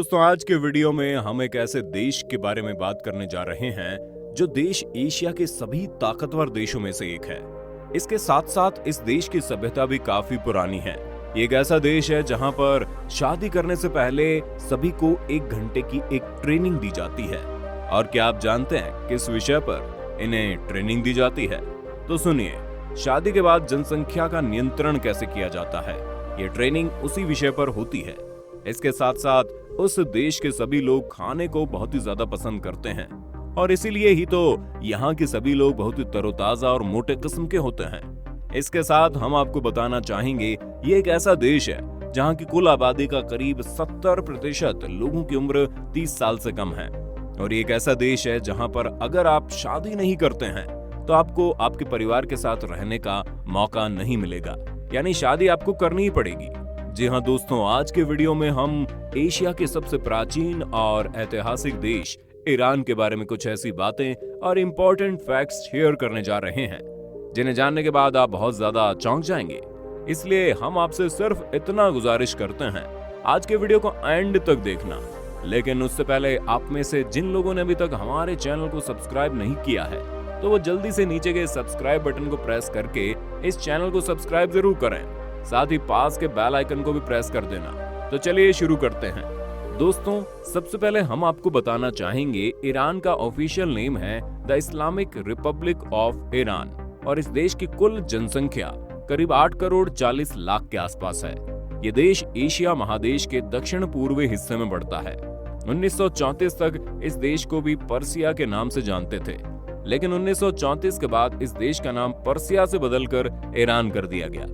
दोस्तों आज के वीडियो में हम एक ऐसे देश के बारे में बात करने जा रहे हैं जो देश एशिया के सभी ताकतवर देशों में से एक है। इसके साथ साथ इस देश की सभ्यता भी काफी पुरानी है। ये एक ऐसा देश है जहां पर शादी करने से पहले सभी को 1 घंटे की एक ट्रेनिंग दी जाती है। और क्या आप जानते हैं किस विषय पर इन्हें ट्रेनिंग दी जाती है? तो सुनिए, शादी के बाद जनसंख्या का नियंत्रण कैसे किया जाता है, ये ट्रेनिंग उसी विषय पर होती है। इसके साथ साथ उस देश के सभी लोग खाने को बहुत ही ज्यादा पसंद करते हैं और इसीलिए ही तो यहाँ के सभी लोग बहुत ही तरोताजा और मोटे किस्म के होते हैं। इसके साथ हम आपको बताना चाहेंगे ये एक ऐसा देश है जहाँ की कुल आबादी का करीब 70% लोगों की उम्र 30 साल से कम है। और ये एक ऐसा देश है जहाँ पर अगर आप शादी नहीं करते हैं तो आपको आपके परिवार के साथ रहने का मौका नहीं मिलेगा, यानी शादी आपको करनी ही पड़ेगी। जी हाँ दोस्तों, आज के वीडियो में हम एशिया के सबसे प्राचीन और ऐतिहासिक देश ईरान के बारे में कुछ ऐसी बातें और इम्पोर्टेंट फैक्ट्स शेयर करने जा रहे हैं जिन्हें जानने के बाद आप बहुत ज्यादा चौंक जाएंगे। इसलिए हम आपसे सिर्फ इतना गुजारिश करते हैं, आज के वीडियो को एंड तक देखना। लेकिन उससे पहले आप में से जिन लोगों ने अभी तक हमारे चैनल को सब्सक्राइब नहीं किया है तो वो जल्दी से नीचे के सब्सक्राइब बटन को प्रेस करके इस चैनल को सब्सक्राइब जरूर करें, साथ ही पास के बेल आइकन को भी प्रेस कर देना। तो चलिए शुरू करते हैं। दोस्तों, सबसे पहले हम आपको बताना चाहेंगे ईरान का ऑफिशियल नेम है the Islamic Republic of Iran और इस देश की कुल जनसंख्या करीब 8 करोड़ 40 लाख के आसपास है। ये देश एशिया महादेश के दक्षिण पूर्वी हिस्से में पड़ता है। 1934 तक इस देश को भी पर्सिया के नाम से जानते थे, लेकिन 1934 के बाद इस देश का नाम पर्सिया से बदलकर ईरान कर दिया गया।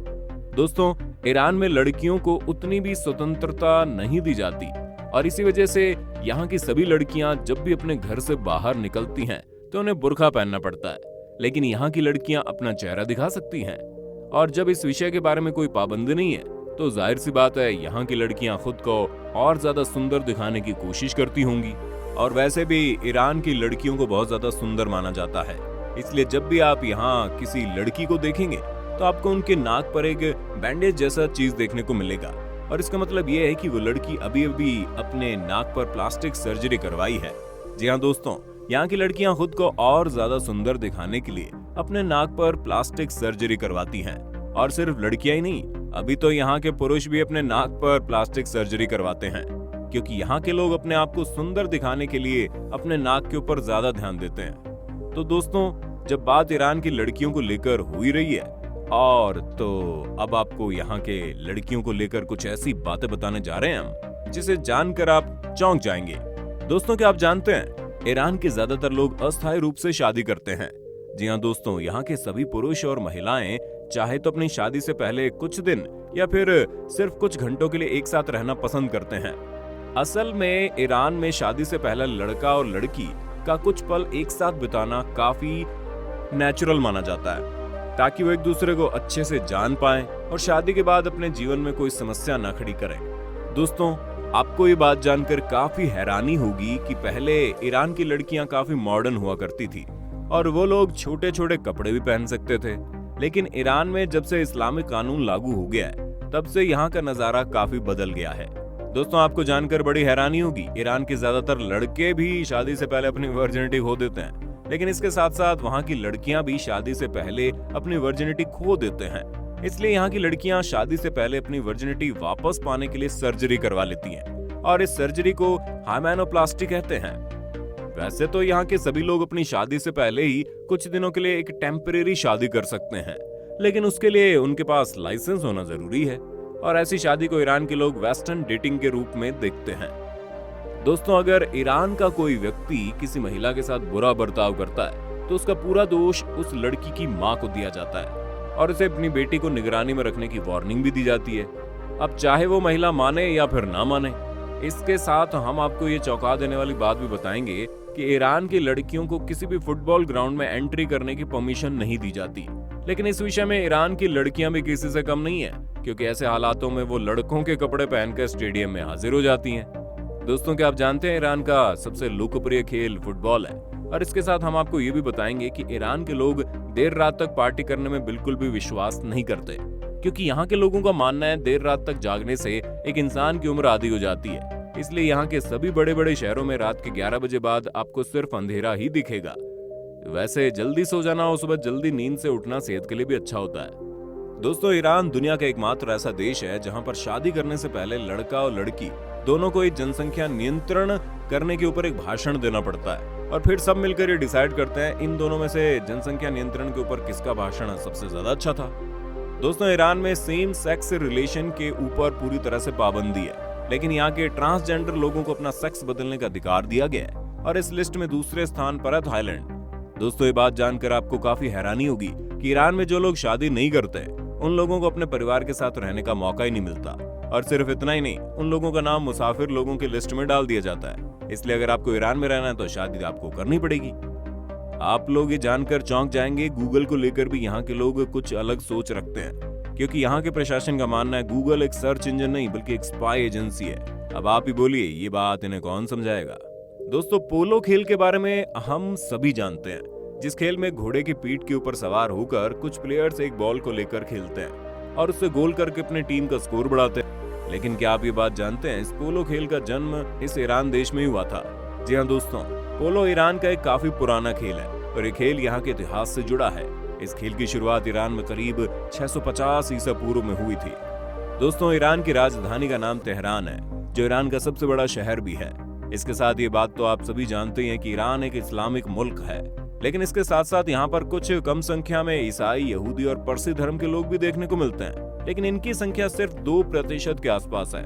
दोस्तों, ईरान में लड़कियों को उतनी भी स्वतंत्रता नहीं दी जाती और इसी वजह से यहाँ की सभी लड़कियां जब भी अपने घर से बाहर निकलती हैं तो उन्हें बुर्का पहनना पड़ता है, लेकिन यहाँ की लड़कियां अपना चेहरा दिखा सकती हैं। और जब इस विषय के बारे में कोई पाबंदी नहीं है तो जाहिर सी बात है यहाँ की लड़कियां खुद को और ज्यादा सुंदर दिखाने की कोशिश करती होंगी। और वैसे भी ईरान की लड़कियों को बहुत ज्यादा सुंदर माना जाता है, इसलिए जब भी आप यहाँ किसी लड़की को देखेंगे तो आपको उनके नाक पर एक बैंडेज जैसा चीज देखने को मिलेगा और इसका मतलब ये है कि वो लड़की अभी अभी अपने नाक पर प्लास्टिक सर्जरी करवाई है। जी हाँ दोस्तों, यहाँ की लड़कियां खुद को और ज्यादा सुंदर दिखाने के लिए अपने नाक पर प्लास्टिक सर्जरी करवाती हैं। और सिर्फ लड़कियां ही नहीं, अभी तो यहाँ के पुरुष भी अपने नाक पर प्लास्टिक सर्जरी करवाते हैं, क्योंकि यहाँ के लोग अपने आप को सुंदर दिखाने के लिए अपने नाक के ऊपर ज्यादा ध्यान देते हैं। तो दोस्तों, जब बात ईरान की लड़कियों को लेकर हुई रही है और तो अब आपको यहाँ के लड़कियों को लेकर कुछ ऐसी बातें बताने जा रहे हैं हम जिसे जानकर आप चौंक जाएंगे। दोस्तों, क्या आप जानते हैं ईरान के ज्यादातर लोग अस्थायी रूप से शादी करते हैं। जी हाँ दोस्तों, यहाँ के सभी पुरुष और महिलाएं चाहे तो अपनी शादी से पहले कुछ दिन या फिर सिर्फ कुछ घंटों के लिए एक साथ रहना पसंद करते हैं। असल में ईरान में शादी से पहले लड़का और लड़की का कुछ पल एक साथ बिताना काफी नेचुरल माना जाता है, ताकि वो एक दूसरे को अच्छे से जान पाएं और शादी के बाद अपने जीवन में कोई समस्या न खड़ी करें। दोस्तों, आपको ये बात जानकर काफी हैरानी होगी कि पहले ईरान की लड़कियां काफी मॉडर्न हुआ करती थी और वो लोग छोटे छोटे कपड़े भी पहन सकते थे, लेकिन ईरान में जब से इस्लामिक कानून लागू हो गया है तब से यहाँ का नजारा काफी बदल गया है। दोस्तों, आपको जानकर बड़ी हैरानी होगी, ईरान के ज्यादातर लड़के भी शादी से पहले अपनी वर्जिनिटी खो देते हैं, लेकिन इसके साथ साथ वहाँ की लड़कियां भी शादी से पहले अपनी वर्जिनिटी खो देते हैं। इसलिए यहाँ की लड़कियां शादी से पहले अपनी वर्जिनिटी वापस पाने के लिए सर्जरी करवा लेती हैं और इस सर्जरी को हाइमेनोप्लास्टी कहते हैं। वैसे तो यहाँ के सभी लोग अपनी शादी से पहले ही कुछ दिनों के लिए एक टेम्परेरी शादी कर सकते हैं, लेकिन उसके लिए उनके पास लाइसेंस होना जरूरी है और ऐसी शादी को ईरान के लोग वेस्टर्न डेटिंग के रूप में देखते हैं। दोस्तों, अगर ईरान का कोई व्यक्ति किसी महिला के साथ बुरा बर्ताव करता है तो उसका पूरा दोष उस लड़की की मां को दिया जाता है और उसे अपनी बेटी को निगरानी में रखने की वार्निंग भी दी जाती है, अब चाहे वो महिला माने या फिर ना माने। इसके साथ हम आपको ये चौंका देने वाली बात भी बताएंगे कि ईरान की लड़कियों को किसी भी फुटबॉल ग्राउंड में एंट्री करने की परमिशन नहीं दी जाती, लेकिन इस विषय में ईरान की लड़कियां भी किसी से कम नहीं है, क्योंकि ऐसे हालातों में वो लड़कों के कपड़े पहनकर स्टेडियम में हाजिर हो जाती हैं। दोस्तों, क्या आप जानते हैं ईरान का सबसे लोकप्रिय खेल फुटबॉल है और इसके साथ हम आपको ये भी बताएंगे कि ईरान के लोग देर रात तक पार्टी करने में बिल्कुल भी विश्वास नहीं करते, क्योंकि यहाँ के लोगों का मानना है देर रात तक जागने से एक इंसान की उम्र आधी हो जाती है, इसलिए यहाँ के सभी बड़े बड़े शहरों में रात के 11 बजे बाद आपको सिर्फ अंधेरा ही दिखेगा। वैसे जल्दी सो जाना और सुबह जल्दी नींद से उठना सेहत के लिए भी अच्छा होता है। दोस्तों, ईरान दुनिया का एकमात्र ऐसा देश है जहां पर शादी करने से पहले लड़का और लड़की दोनों को एक जनसंख्या नियंत्रण करने के ऊपर एक भाषण देना पड़ता है और फिर सब मिलकर ये डिसाइड करते हैं इन दोनों में से जनसंख्या नियंत्रण के ऊपर किसका भाषण सबसे ज्यादा अच्छा था। दोस्तों, ईरान में सेम सेक्स रिलेशन के ऊपर पूरी तरह से पाबंदी है, लेकिन यहाँ के ट्रांसजेंडर लोगों को अपना सेक्स बदलने का अधिकार दिया गया है और इस लिस्ट में दूसरे स्थान पर है थाईलैंड। दोस्तों, ये बात जानकर आपको काफी हैरानी होगी कि ईरान में जो लोग शादी नहीं करते उन लोगों को अपने परिवार के साथ रहने का मौका ही नहीं मिलता, और सिर्फ इतना ही नहीं, उन लोगों का नाम मुसाफिर लोगों की लिस्ट में डाल दिया जाता है। इसलिए अगर आपको ईरान में रहना है तो शादी आपको करनी पड़ेगी। आप लोग ये जानकर चौंक जाएंगे, गूगल को लेकर भी यहाँ के लोग कुछ अलग सोच रखते हैं, क्योंकि यहाँ के प्रशासन का मानना है गूगल एक सर्च इंजन नहीं बल्कि एक स्पाई एजेंसी है। अब आप ही बोलिए, ये बात इन्हें कौन समझाएगा। दोस्तों, पोलो खेल के बारे में हम सभी जानते हैं, जिस खेल में घोड़े की पीठ के ऊपर सवार होकर कुछ प्लेयर्स एक बॉल को लेकर खेलते हैं और उससे गोल करके अपनी टीम का स्कोर बढ़ाते हैं। लेकिन क्या आप ये बात जानते हैं, इस पोलो खेल का जन्म इस ईरान देश में ही हुआ था। जी हाँ दोस्तों, पोलो ईरान का एक काफी पुराना खेल है और ये खेल यहाँ के इतिहास से जुड़ा है। इस खेल की शुरुआत ईरान में करीब 650 ईसा पूर्व में हुई थी। दोस्तों, ईरान की राजधानी का नाम तेहरान है, जो ईरान का सबसे बड़ा शहर भी है। इसके साथ ये बात तो आप सभी जानते हैं कि ईरान एक इस्लामिक मुल्क है, लेकिन इसके साथ साथ यहाँ पर कुछ कम संख्या में ईसाई, यहूदी और पारसी धर्म के लोग भी देखने को मिलते हैं, लेकिन इनकी संख्या सिर्फ 2% के आसपास है।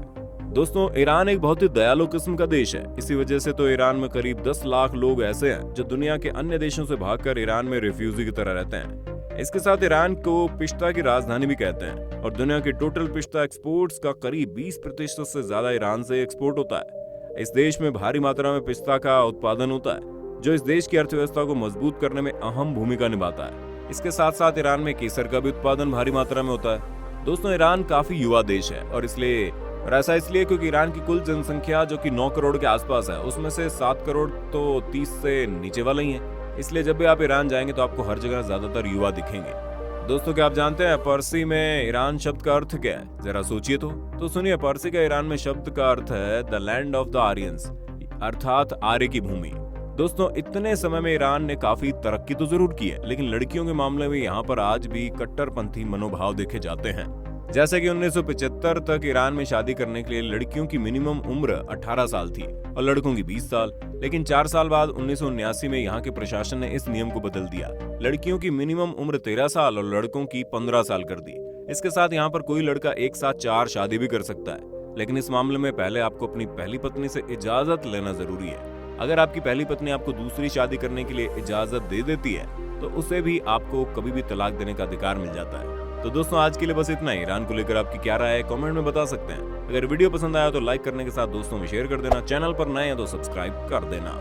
दोस्तों, ईरान एक बहुत ही दयालु किस्म का देश है। इसी वजह से तो ईरान में करीब 10 लाख लोग ऐसे हैं जो दुनिया के अन्य देशों से भागकर ईरान में रिफ्यूजी की तरह रहते हैं। इसके साथ ईरान को पिस्ता की राजधानी भी कहते हैं और दुनिया के टोटल पिस्ता एक्सपोर्ट्स का करीब 20% से ज्यादा ईरान से एक्सपोर्ट होता है। इस देश में भारी मात्रा में पिस्ता का उत्पादन होता है, जो इस देश की अर्थव्यवस्था को मजबूत करने में अहम भूमिका निभाता है। इसके साथ साथ ईरान में केसर का भी उत्पादन भारी मात्रा में होता है। दोस्तों, ईरान काफी युवा देश है और ऐसा इसलिए क्योंकि ईरान की कुल जनसंख्या जो कि 9 करोड़ के आसपास है, उसमें से 7 करोड़ तो 30 से नीचे वाले ही हैं। इसलिए जब भी आप ईरान जाएंगे तो आपको हर जगह ज्यादातर युवा दिखेंगे। दोस्तों, क्या आप जानते हैं पारसी में ईरान शब्द का अर्थ क्या है? जरा सोचिए तो सुनिए, पारसी का ईरान में शब्द का अर्थ है the land of the Aryans, अर्थात आर्य की भूमि। दोस्तों, इतने समय में ईरान ने काफी तरक्की तो जरूर की है, लेकिन लड़कियों के मामले में यहाँ पर आज भी कट्टरपंथी मनोभाव देखे जाते हैं। जैसे कि 1975 तक ईरान में शादी करने के लिए लड़कियों की मिनिमम उम्र 18 साल थी और लड़कों की 20 साल। लेकिन 4 साल बाद 1979 में यहाँ के प्रशासन ने इस नियम को बदल दिया। लड़कियों की मिनिमम उम्र 13 साल और लड़कों की 15 साल कर दी। इसके साथ यहाँ पर कोई लड़का एक साथ 4 शादी भी कर सकता है, लेकिन इस मामले में पहले आपको अपनी पहली पत्नी से इजाजत लेना जरूरी है। अगर आपकी पहली पत्नी आपको दूसरी शादी करने के लिए इजाजत दे देती है तो उसे भी आपको कभी भी तलाक देने का अधिकार मिल जाता है। तो दोस्तों, आज के लिए बस इतना ही। ईरान को लेकर आपकी क्या राय है कमेंट में बता सकते हैं। अगर वीडियो पसंद आया तो लाइक करने के साथ दोस्तों में शेयर कर देना। चैनल पर नए हैं तो सब्सक्राइब कर देना।